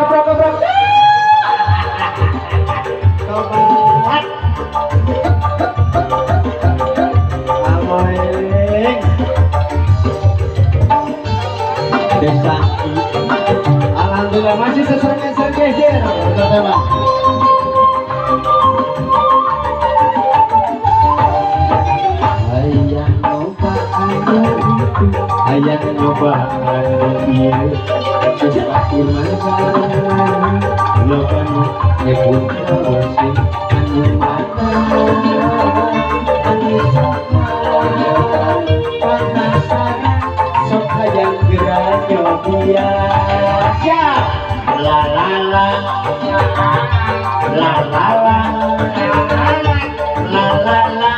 Keprok. Tobat. Amoing. Desa. Alhamdulillah masih sesuai dia, teman-teman. Ayat nyoba dia sesuatu masalah lokan nyebut terusik anu mata anu penasaran sok hayang gerak nyobia ya la la la la la la la la la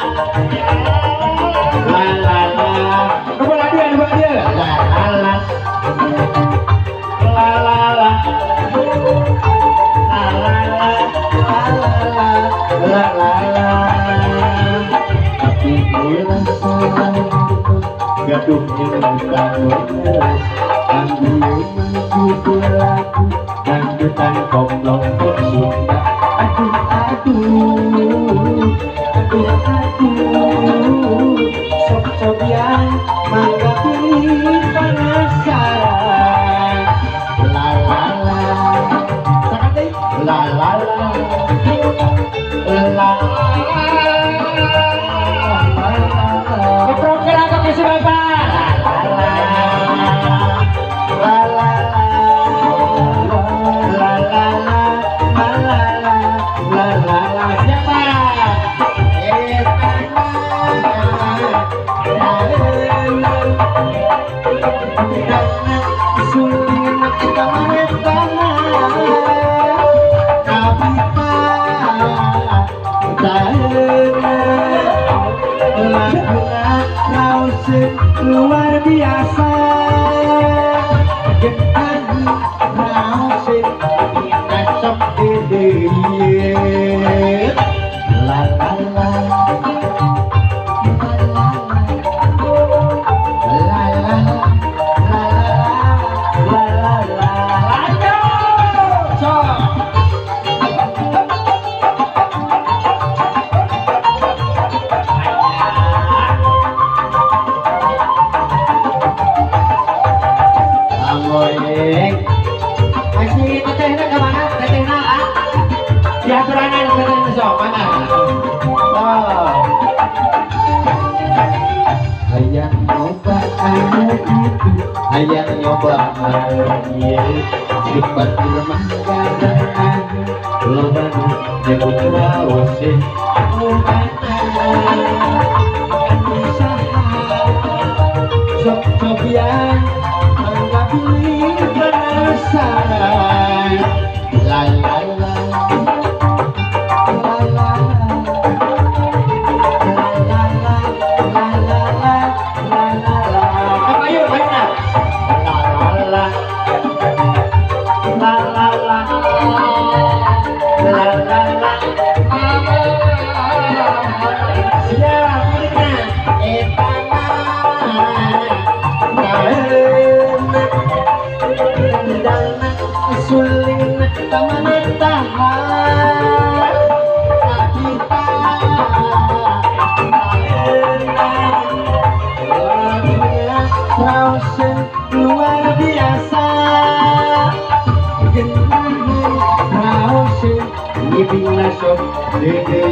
gaduh yang beres ambil maju lagu dangdutan koplo Sunda aduh sok-sokian mangga pilih penasaran la la la sakit la la la la luar biasa gentani rausik kita sok dede la la la ayah nyoba dia sifat lemah karena loban nyebut rawusin sok-sokian anggap ini penasaran la la la suling taman tahan kita rausen luar biasa gentani rausen ngibing nasok dede